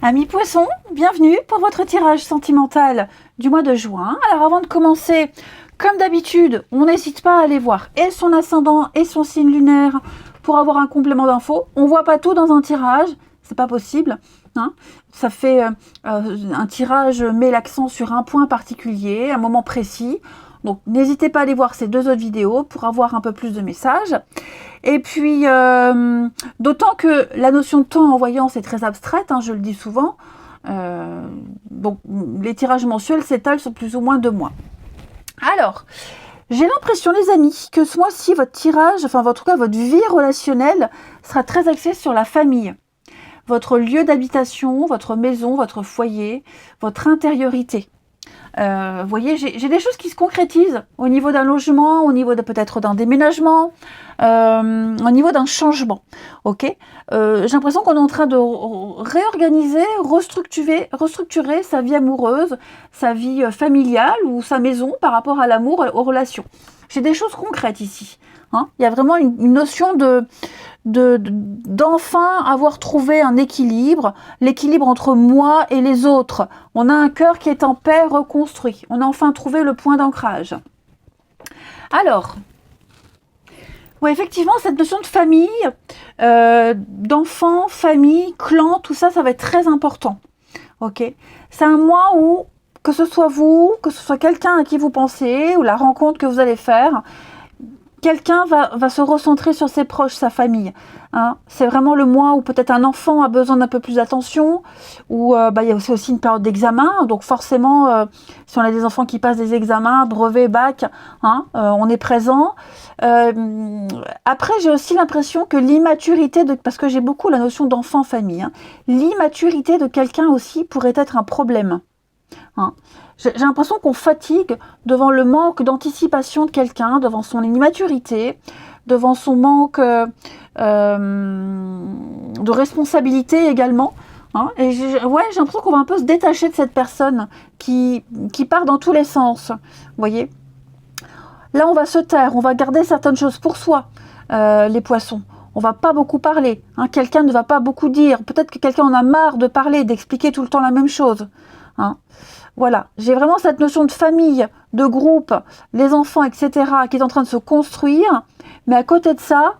Amis poissons, bienvenue pour votre tirage sentimental du mois de juin. Alors avant de commencer, comme d'habitude, on n'hésite pas à aller voir et son ascendant et son signe lunaire pour avoir un complément d'infos. On voit pas tout dans un tirage, c'est pas possible. Hein. Ça fait un tirage met l'accent sur un point particulier, un moment précis. Donc n'hésitez pas à aller voir ces deux autres vidéos pour avoir un peu plus de messages. Et puis, d'autant que la notion de temps en voyance est très abstraite, hein, je le dis souvent. Donc, les tirages mensuels s'étalent sur plus ou moins 2 mois. Alors, j'ai l'impression, les amis, que ce mois-ci, votre tirage, enfin, en tout cas, votre vie relationnelle sera très axée sur la famille. Votre lieu d'habitation, votre maison, votre foyer, votre intériorité. Vous voyez, j'ai des choses qui se concrétisent au niveau d'un logement, au niveau de peut-être d'un déménagement, au niveau d'un changement. Ok, j'ai l'impression qu'on est en train de réorganiser, restructurer sa vie amoureuse, sa vie familiale ou sa maison par rapport à l'amour et aux relations. J'ai des choses concrètes ici. Hein. Il y a vraiment une notion d'enfin avoir trouvé un équilibre, l'équilibre entre moi et les autres. On a un cœur qui est en paix, reconstruit. On a enfin trouvé le point d'ancrage. Alors, oui, effectivement, cette notion de famille, d'enfant, famille, clan, tout ça, ça va être très important. Ok, c'est un mois où, que ce soit vous, que ce soit quelqu'un à qui vous pensez, ou la rencontre que vous allez faire, quelqu'un va se recentrer sur ses proches, sa famille. Hein. C'est vraiment le mois où peut-être un enfant a besoin d'un peu plus d'attention, où il y a aussi une période d'examen, donc forcément, si on a des enfants qui passent des examens, brevet, bac, hein, on est présent. Après, j'ai aussi l'impression que l'immaturité, parce que j'ai beaucoup la notion d'enfant-famille, hein, l'immaturité de quelqu'un aussi pourrait être un problème. Hein. J'ai l'impression qu'on fatigue devant le manque d'anticipation de quelqu'un, devant son immaturité, devant son manque de responsabilité également. Hein. Et j'ai l'impression qu'on va un peu se détacher de cette personne qui part dans tous les sens. Vous voyez ? Là, on va se taire, on va garder certaines choses pour soi, les poissons. On va pas beaucoup parler. Hein. Quelqu'un ne va pas beaucoup dire. Peut-être que quelqu'un en a marre de parler, d'expliquer tout le temps la même chose. Hein. Voilà, j'ai vraiment cette notion de famille, de groupe, les enfants, etc., qui est en train de se construire. Mais à côté de ça,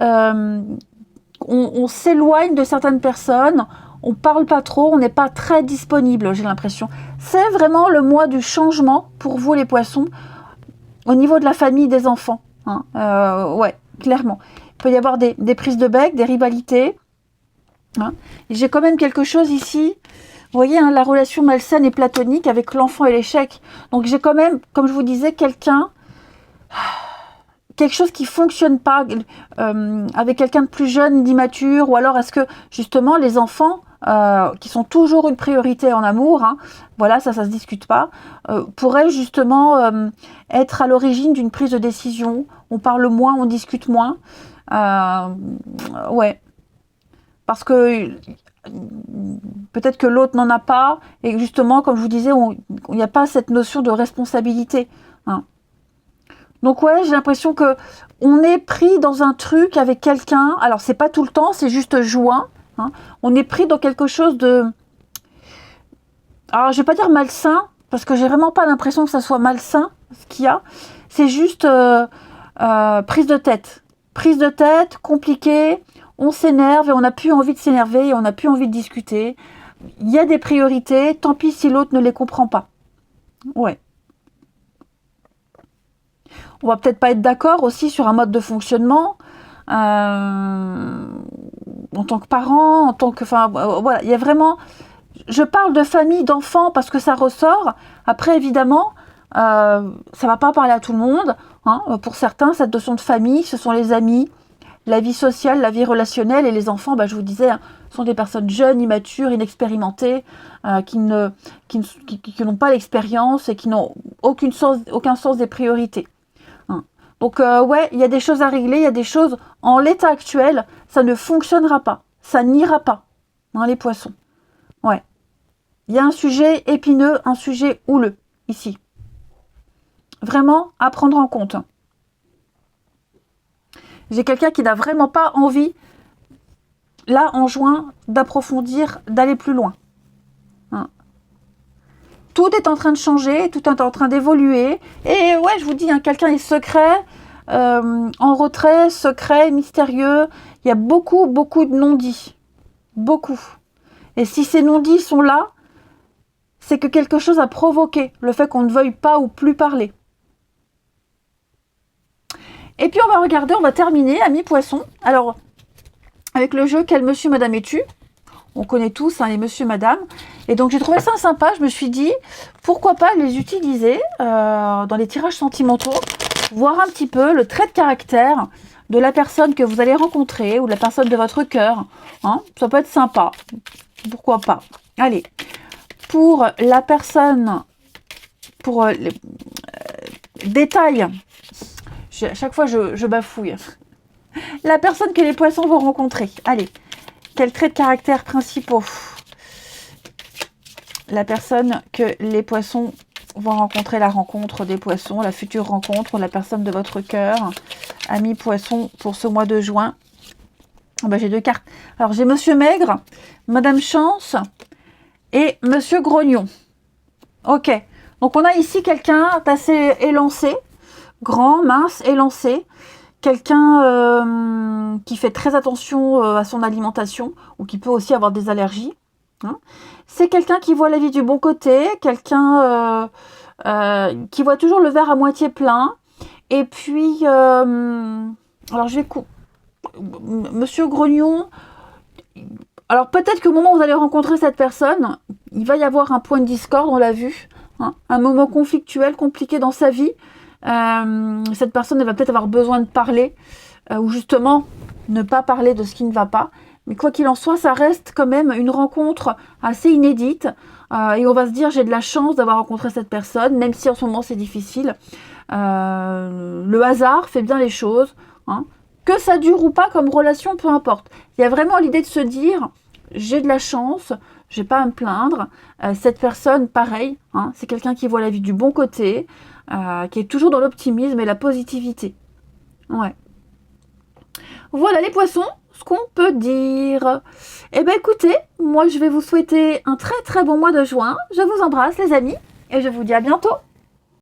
on s'éloigne de certaines personnes, on parle pas trop, on n'est pas très disponible, j'ai l'impression. C'est vraiment le mois du changement pour vous, les poissons, au niveau de la famille, des enfants. Hein. Ouais, clairement. Il peut y avoir des prises de bec, des rivalités. Hein. J'ai quand même quelque chose ici. Vous voyez, hein, la relation malsaine et platonique avec l'enfant et l'échec. Donc j'ai quand même, comme je vous disais, quelque chose qui fonctionne pas avec quelqu'un de plus jeune, d'immature, ou alors est-ce que justement les enfants, qui sont toujours une priorité en amour, hein, voilà, ça se discute pas, pourraient justement être à l'origine d'une prise de décision. On parle moins, on discute moins. Ouais. Parce que peut-être que l'autre n'en a pas, et justement, comme je vous disais, il n'y a pas cette notion de responsabilité. Hein. Donc ouais, j'ai l'impression que on est pris dans un truc avec quelqu'un, alors c'est pas tout le temps, c'est juste juin, hein. On est pris dans quelque chose de... Alors je vais pas dire malsain, parce que j'ai vraiment pas l'impression que ça soit malsain, ce qu'il y a, c'est juste prise de tête. Prise de tête, compliquée, on s'énerve et on n'a plus envie de s'énerver et on n'a plus envie de discuter. Il y a des priorités, tant pis si l'autre ne les comprend pas. Ouais. On va peut-être pas être d'accord aussi sur un mode de fonctionnement, en tant que parent, en tant que... Enfin, voilà, il y a vraiment... Je parle de famille, d'enfants, parce que ça ressort. Après, évidemment, ça va pas parler à tout le monde. Hein. Pour certains, cette notion de famille, ce sont les amis, la vie sociale, la vie relationnelle, et les enfants, je vous disais, hein, sont des personnes jeunes, immatures, inexpérimentées, qui n'ont pas l'expérience et qui n'ont aucun sens des priorités. Hein. Donc, ouais, il y a des choses à régler, il y a des choses, en l'état actuel, ça ne fonctionnera pas, ça n'ira pas, hein, les poissons. Ouais. Il y a un sujet épineux, un sujet houleux, ici. Vraiment à prendre en compte. J'ai quelqu'un qui n'a vraiment pas envie là, en juin, d'approfondir, d'aller plus loin. Hein. Tout est en train de changer, tout est en train d'évoluer. Et ouais, je vous dis, hein, quelqu'un est secret, en retrait, secret, mystérieux. Il y a beaucoup, beaucoup de non-dits. Beaucoup. Et si ces non-dits sont là, c'est que quelque chose a provoqué le fait qu'on ne veuille pas ou plus parler. Et puis on va regarder, on va terminer, amis poissons. Alors, avec le jeu Quel monsieur, madame es-tu? On connaît tous hein, les monsieur, madame. Et donc j'ai trouvé ça sympa, je me suis dit, pourquoi pas les utiliser dans les tirages sentimentaux, voir un petit peu le trait de caractère de la personne que vous allez rencontrer ou de la personne de votre cœur. Hein, ça peut être sympa, pourquoi pas. Allez, pour la personne, pour détail, à chaque fois je bafouille. La personne que les poissons vont rencontrer. Allez, quels traits de caractère principaux? La personne que les poissons vont rencontrer, la rencontre des poissons, la future rencontre, la personne de votre cœur. Amis poissons, pour ce mois de juin. Ben, j'ai 2 cartes. Alors, j'ai Monsieur Maigre, Madame Chance et Monsieur Grognon. Ok. Donc, on a ici quelqu'un d'assez élancé, grand, mince, élancé. Quelqu'un qui fait très attention à son alimentation ou qui peut aussi avoir des allergies. Hein. C'est quelqu'un qui voit la vie du bon côté, quelqu'un qui voit toujours le verre à moitié plein. Et puis, alors je vais... Monsieur Grognon, alors peut-être qu'au moment où vous allez rencontrer cette personne, il va y avoir un point de discorde, on l'a vu, hein, un moment conflictuel, compliqué dans sa vie. Cette personne elle va peut-être avoir besoin de parler ou justement ne pas parler de ce qui ne va pas, mais quoi qu'il en soit ça reste quand même une rencontre assez inédite et on va se dire j'ai de la chance d'avoir rencontré cette personne même si en ce moment c'est difficile. Le hasard fait bien les choses, hein. Que ça dure ou pas comme relation, peu importe, il y a vraiment l'idée de se dire j'ai de la chance, j'ai pas à me plaindre. Cette personne pareil, hein, c'est quelqu'un qui voit la vie du bon côté, qui est toujours dans l'optimisme et la positivité. Ouais. Voilà les poissons, ce qu'on peut dire. Eh bien écoutez, moi je vais vous souhaiter un très très bon mois de juin. Je vous embrasse les amis et je vous dis à bientôt.